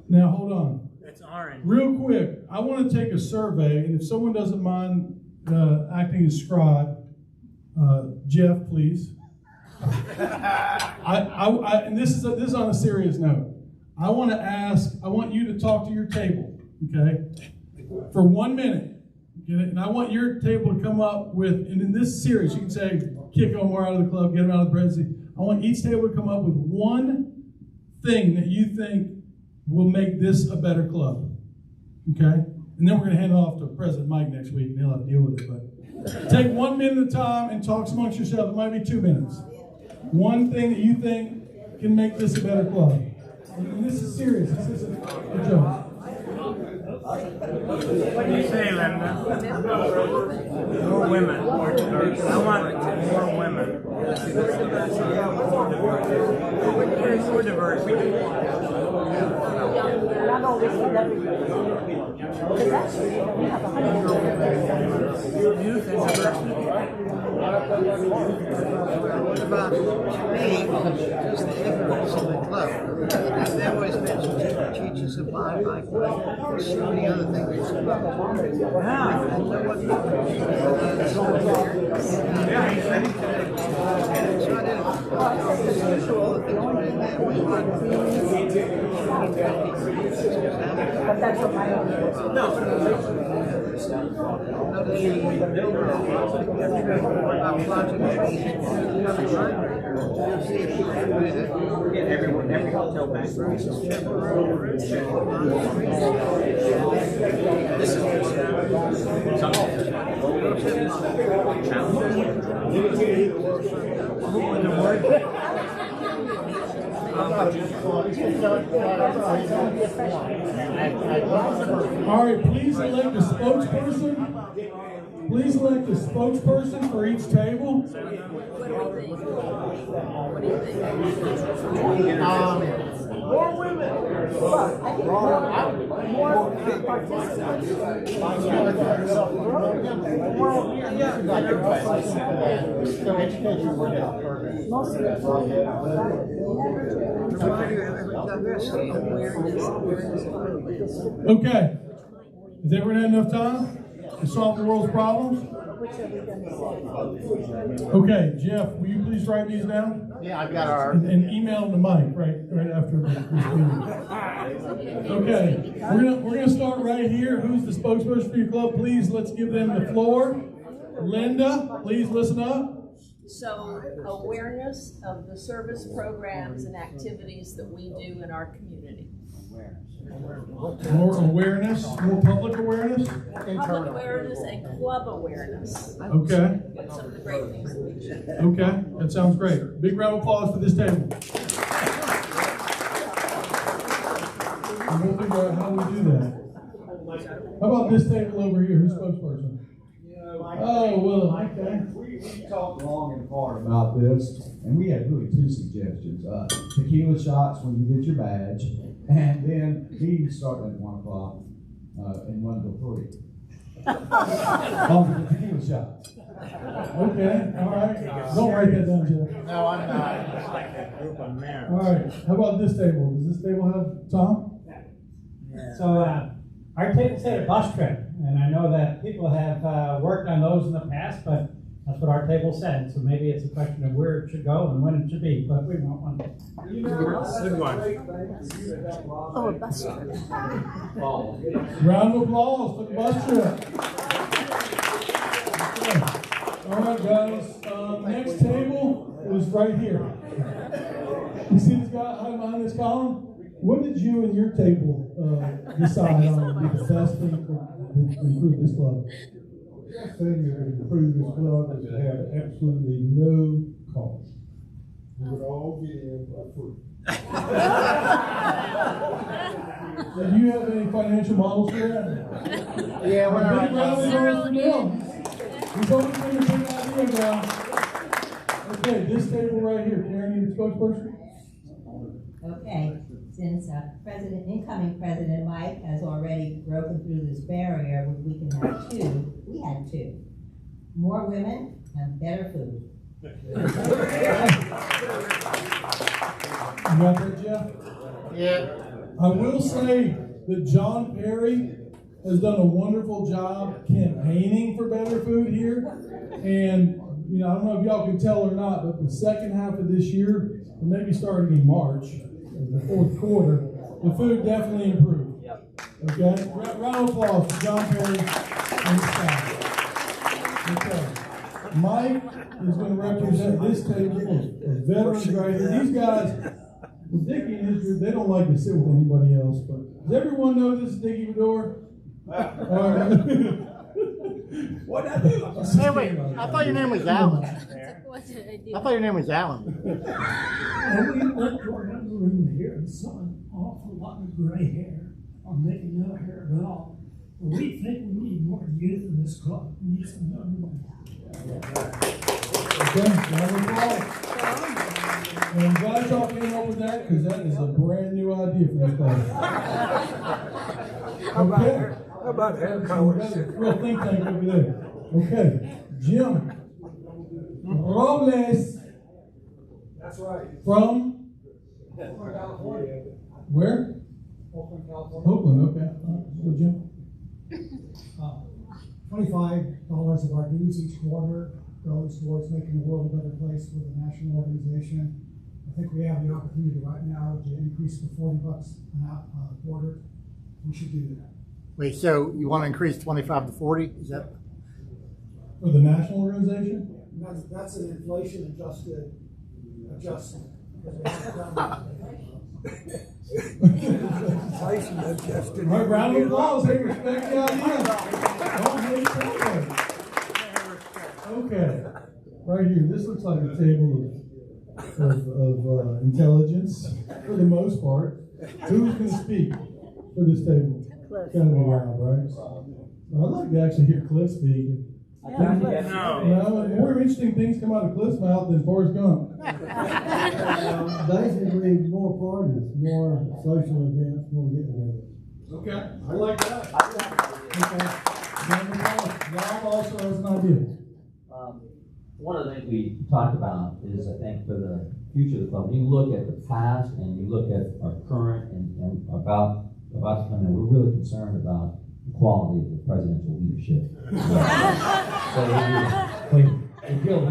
Now hold on. It's orange. Real quick, I want to take a survey, and if someone doesn't mind acting as scribe, Jeff, please. And this is on a serious note. I want you to talk to your table, okay, for 1 minute. Okay? And I want your table to come up with, and in this series, you can say, kick Omar out of the club, get him out of the presidency. I want each table to come up with one thing that you think will make this a better club, okay? And then we're going to hand it off to President Mike next week, and he'll have to deal with it. But take 1 minute at a time and talk amongst yourselves. It might be 2 minutes. One thing that you think can make this a better club. And this is serious. This isn't a joke. What do you say, Linda? More women. I want more women. More diversity. Not always celebrities. Because actually, we have 100 Youth and diversity. What about me? Just the ignorance of the club. They always mention teachers of mind like there's so many other things in the club. And no one knows. So I didn't all the things were in there. But that's what my own. Every hotel back. All right, please elect a spokesperson. Please elect a spokesperson for each table. More women. More participants. Most of Okay. Has everyone had enough time to solve the world's problems? Okay, Jeff, will you please write these down? Yeah, I've got our. And email them to Mike right after this meeting. Okay, we're gonna start right here. Who's the spokesperson for your club? Please, let's give them the floor. Linda, please listen up. So, awareness of the service programs and activities that we do in our community. More awareness, more public awareness? Public awareness and club awareness. Okay. That's some of the great things that we do. Okay, that sounds great. Big round of applause for this table. And we'll figure out how we do that. How about this table over here? Who's spokesperson? Oh, well, okay. We talked long and hard about this, and we had really two suggestions. Tequila shots when you get your badge, and then meetings starting at 1 o'clock and run till 3. On the tequila shots. Okay, all right. Don't write that down, Jeff. No, I'm not. It's like a group of men. All right, how about this table? Does this table have Tom? Yeah. So our table said a bus trip, and I know that people have worked on those in the past, but that's what our table said. So maybe it's a question of where it should go and when it should be, but we want one. Good one. Oh, a bus trip. Round of applause for the bus trip. Okay. All right, guys, next table is right here. You see this guy hiding behind this column? What did you and your table decide on would be the best thing to improve this club? The best thing that would improve this club is to have absolutely no cost. We would all get in for free. Do you have any financial models for that? Yeah, we're Big round of applause for Neil. He's always been a big idea now. Okay, this table right here. Karen, you the spokesperson? Okay, since incoming President Mike has already broken through this barrier, we can have two. We had two. More women and better food. You got that, Jeff? Yeah. I will say that John Perry has done a wonderful job campaigning for better food here. And, you know, I don't know if y'all can tell or not, but the second half of this year, or maybe starting in March, the fourth quarter, the food definitely improved. Yep. Okay? Round of applause for John Perry and his staff. Okay. Mike is going to represent this table of veterans right here. These guys, well, Dickie and his group, they don't like to sit with anybody else, but does everyone know this is Dickie Fedor? What'd I do? Hey, wait, I thought your name was Alan. I thought your name was Alan. And we went around the room here and saw an awful lot of gray hair, or maybe no hair at all. We think we need more youth in this club. We need some young women. Okay, round of applause. And I'm glad y'all came up with that, because that is a brand new idea for this class. Okay. How about hair colors? Real think tank over there. Okay, Jim Robles. That's right. From California. where? Oakland, California. Oakland, okay. Go, Jim. $25 of our dues each quarter goes towards making the world a better place with a national organization. I think we have the opportunity right now to increase to $40 an quarter. We should do that. Wait, so you want to increase 25 to 40? Is that? For the national organization? That's an inflation adjustment. Inflation adjusted. All right, round of applause. Hey, respect the idea. Don't hate something. Okay, right here. This looks like a table of intelligence for the most part. Who's going to speak for this table? Kind of a while, right? I'd like to actually hear Cliff speak. No, and more interesting things come out of Cliff's mouth than Forrest Gump. Basically, more parties, more social events, more get-togethers. Okay, I like that. Okay. Rob also has an idea. One of the things we talked about is, I think, for the future of the club, you look at the past and you look at our current and about to come in, we're really concerned about the quality of the presidential leadership. So we feel a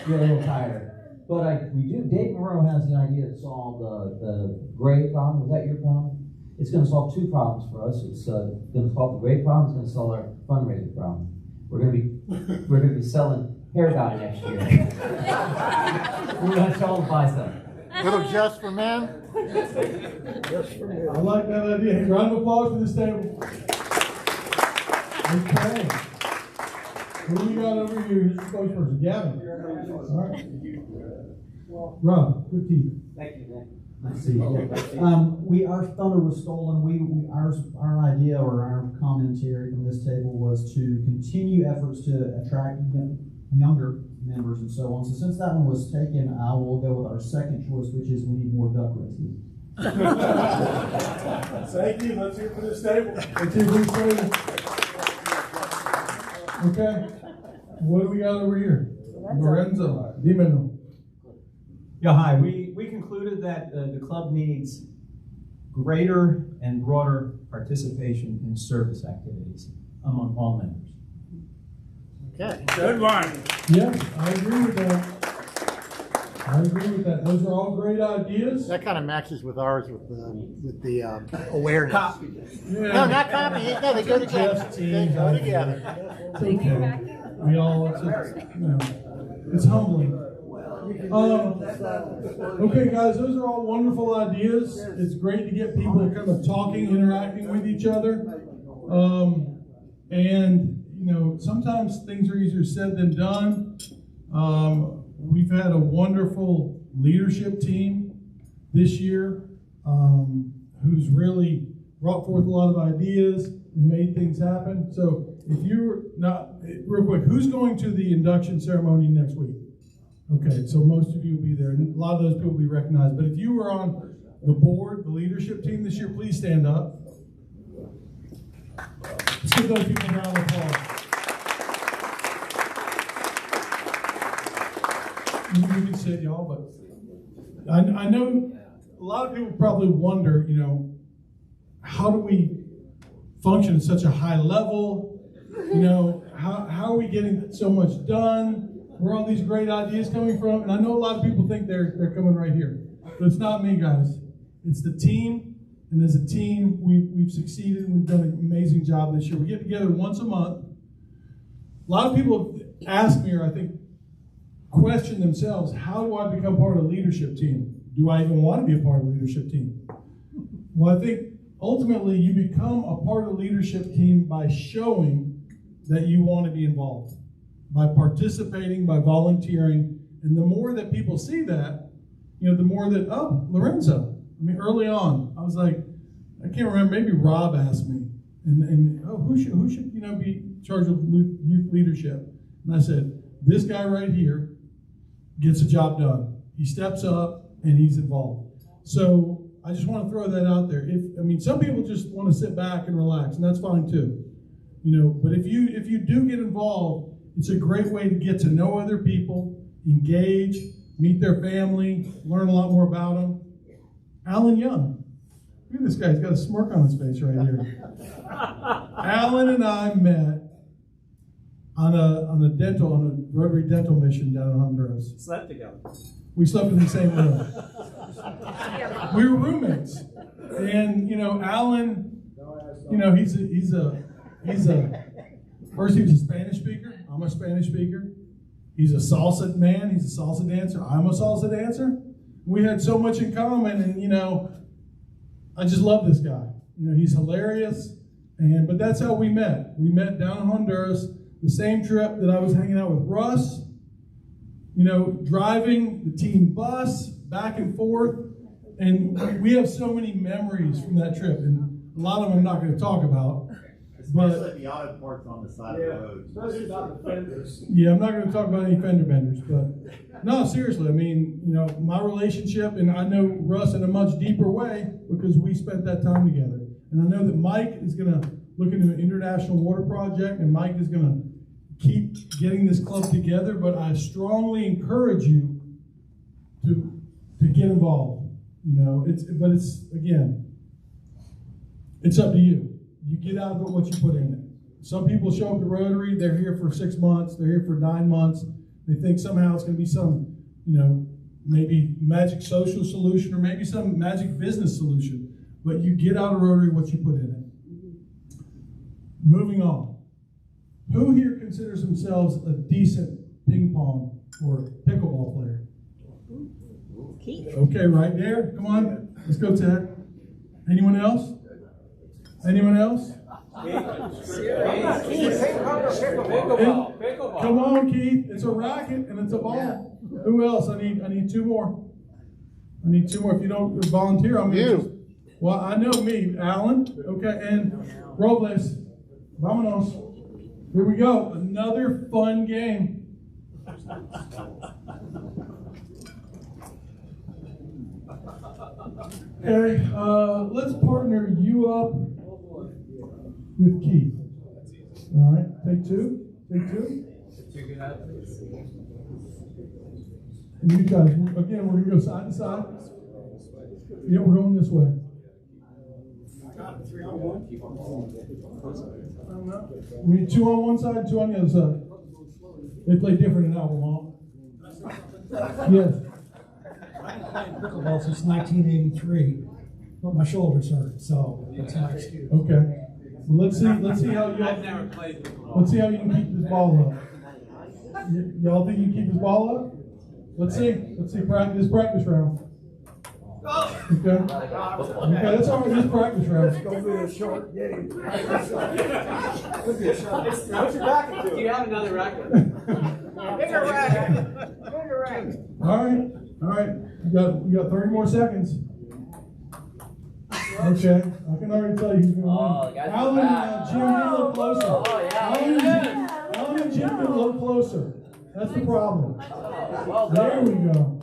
little tired. But Dave Moreau has the idea to solve the grade problem. Was that your problem? It's going to solve two problems for us. It's going to solve the grade problem. It's going to solve our fundraising problem. We're going to be selling hair dye next year. We're going to tell them to buy some. Little just for men? Just for men. I like that idea. Hey, round of applause for this table. Okay. Who do we got over here? Who's the spokesperson? Gavin. All right. Rob, good team. Thank you, man. Nice to see you. Our thunder was stolen. Our idea or our commentary from this table was to continue efforts to attract younger members and so on. So since that one was taken, I will go with our second choice, which is we need more duck races. Thank you. Let's hear it for this table. Let's hear it for this table. Okay. What do we got over here? Lorenzo. Dímelo. Yeah, hi. We concluded that the club needs greater and broader participation in service activities among all members. Okay. Good one. Yes, I agree with that. Those are all great ideas. That kind of matches with ours with the awareness. Yeah. No, not copy. No, they go together. They go together. Okay. We all, it's humbling. Okay, guys, those are all wonderful ideas. It's great to get people kind of talking, interacting with each other. Sometimes things are easier said than done. We've had a wonderful leadership team this year who's really brought forth a lot of ideas and made things happen. So if you're not, real quick, who's going to the induction ceremony next week? Okay, so most of you will be there, and a lot of those people will be recognized. But if you were on the board, the leadership team this year, please stand up. Let's give those people a round of applause. You can sit, y'all, but I know a lot of people probably wonder, how do we function at such a high level? How are we getting so much done? Where are all these great ideas coming from? And I know a lot of people think they're coming right here. But it's not me, guys. It's the team. And as a team, we've succeeded. We've done an amazing job this year. We get together once a month. A lot of people have asked me, or I think question themselves, how do I become part of the leadership team? Do I even want to be a part of the leadership team? Well, I think ultimately you become a part of the leadership team by showing that you want to be involved, by participating, by volunteering. And the more that people see that, the more that, oh, Lorenzo. I mean, early on, I was like, I can't remember, maybe Rob asked me, and who should be in charge of youth leadership? And I said, this guy right here gets a job done. He steps up and he's involved. So I just want to throw that out there. Some people just want to sit back and relax, and that's fine too. But if you do get involved, it's a great way to get to know other people, engage, meet their family, learn a lot more about them. Alan Young. Look at this guy. He's got a smirk on his face right here. Alan and I met on a Rotary dental mission down in Honduras. Slept together. We slept in the same room. We were roommates. And Alan, he's a first he was a Spanish speaker. I'm a Spanish speaker. He's a salsa man. He's a salsa dancer. I'm a salsa dancer. We had so much in common, and I just love this guy. He's hilarious, but that's how we met. We met down in Honduras, the same trip that I was hanging out with Russ. Driving the team bus back and forth, and we have so many memories from that trip, and a lot of them I'm not going to talk about. Especially the auto parts on the side of the road. Especially about the fenders. Yeah, I'm not going to talk about any fender benders, but no, seriously, my relationship, and I know Russ in a much deeper way because we spent that time together. And I know that Mike is going to look into an international water project, and Mike is going to keep getting this club together, but I strongly encourage you to get involved. It's up to you. You get out of it what you put in it. Some people show up at Rotary, they're here for 6 months, they're here for 9 months. They think somehow it's going to be some, maybe magic social solution or maybe some magic business solution. But you get out of Rotary what you put in it. Moving on. Who here considers themselves a decent ping pong or pickleball player? Keith. Okay, right there. Come on. Let's go, Ted. Anyone else? Anyone else? Come on, Keith. It's a racket and it's a ball. Who else? I need 2 more. I need 2 more. If you don't volunteer, I'm going to. Well, I know me, Alan. Okay, and Robles. Vámonos. Here we go. Another fun game. Okay, let's partner you up with Keith. All right, take 2. Take 2. And you guys, again, we're going to go side to side. Yeah, we're going this way. We need 2 on one side, 2 on the other side. They play different in Alabama. Yes. I've been playing pickleball since 1983, but my shoulders hurt, so that's my excuse. Okay. Well, let's see how you. I've never played pickleball. Let's see how you can keep this ball up. Y'all think you can keep this ball up? Let's see. Let's see. Practice round. Okay. Okay, that's all right. This practice round. It's gonna be a short game. Put your racket to it. Do you have another racket? Bigger racket. Bigger racket. All right. You got 30 more seconds. Okay, I can already tell you who's going to win. Alan and Jim, get a little closer. Alan and Jim, get a little closer. That's the problem. There we go.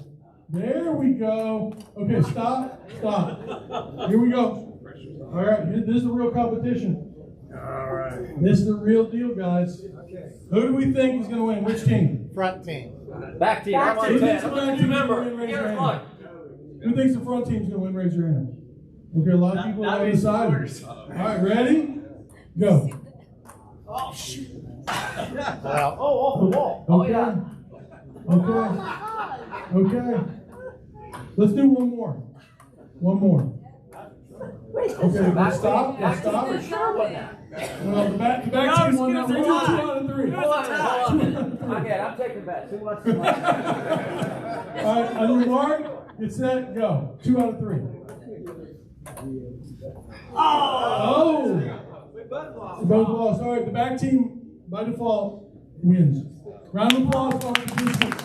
There we go. Okay, stop. Here we go. All right, this is the real competition. All right. This is the real deal, guys. Who do we think is going to win? Which team? Front team. Back team. Who thinks the back team is going to win? Raise your hand. Who thinks the front team is going to win? Raise your hand. Okay, a lot of people are undecided. All right, ready? Go. Oh, shoot. Off the wall. Okay. Let's do one more. Okay, stop. Well, the back team won that 2 out of 3. Okay, I'm taking that. Too much. All right, on your mark, get set, go. 2 out of 3. Oh! Both lost. All right, the back team, by default, wins. Round of applause for our participants.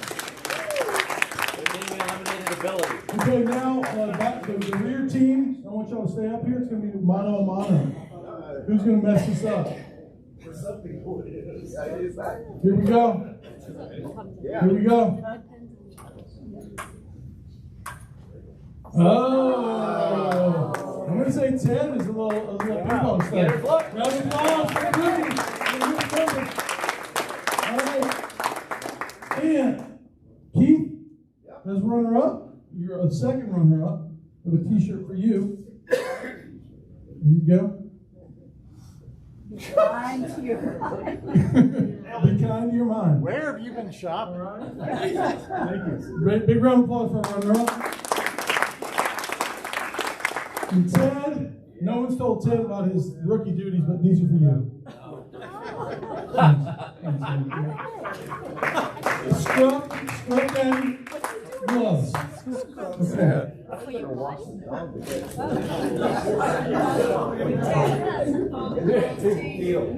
Okay, now the rear team, I want y'all to stay up here. It's going to be mano a mano. Who's going to mess this up? Here we go. Oh, I'm going to say 10 is a little ping pong stuff. Round of applause for the rookies. All right. And Keith, as runner-up, you're a second runner-up with a t-shirt for you. There you go. Be kind to your mind. Be kind to your mind. Where have you been shopping? All right. Thank you. Big round of applause for our runner-up. And Ted, no one's told Ted about his rookie duties, but these are for you. Scrub and gloves.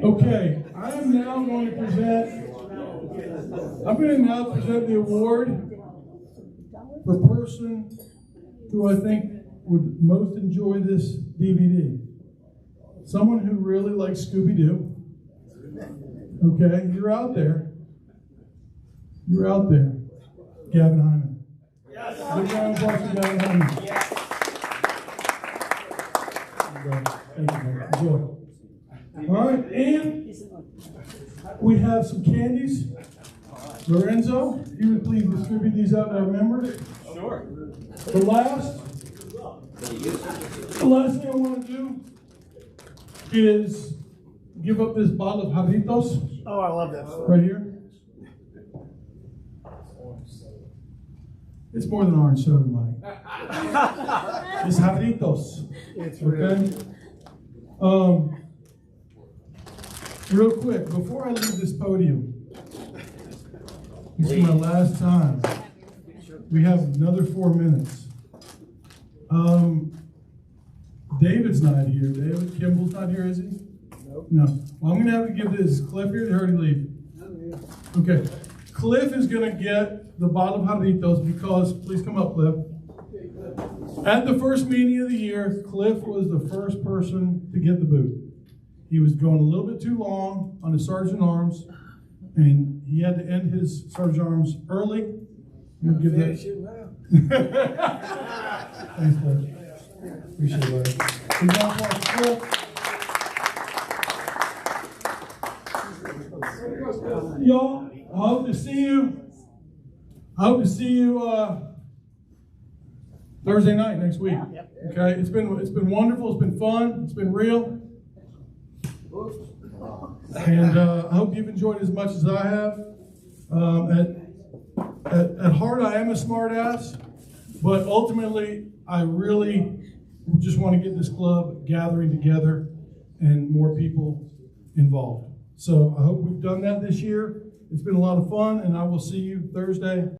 Okay, I am now going to present the award for person who I think would most enjoy this DVD. Someone who really likes Scooby-Doo. Okay, you're out there. Gavin Hyman. Yes. Big round of applause for Gavin Hyman. Yes. Thank you, man. Enjoy. All right, and we have some candies. Lorenzo, if you would please distribute these out to our members. Sure. The last thing I want to do is give up this bottle of Jarritos. Oh, I love that. Right here. It's more than orange soda, Mike. It's Jarritos. It's okay. Real quick, before I leave this podium, this is my last time. We have another 4 minutes. David's not here. David Kimball's not here, is he? Nope. No. Well, I'm going to have to give this. Cliff here, or did he leave? Okay. Cliff is going to get the bottle of Jarritos because, please come up, Cliff. At the first meeting of the year, Cliff was the first person to get the boot. He was going a little bit too long on his Sergeant Arms, and he had to end his Sergeant Arms early. We'll give that. Thanks, Cliff. Appreciate it, buddy. Good job, Cliff. Y'all, I hope to see you. Thursday night next week. Okay, it's been wonderful. It's been fun. It's been real. And I hope you've enjoyed it as much as I have. At heart, I am a smart ass, but ultimately, I really just want to get this club gathering together and more people involved. So I hope we've done that this year. It's been a lot of fun, and I will see you Thursday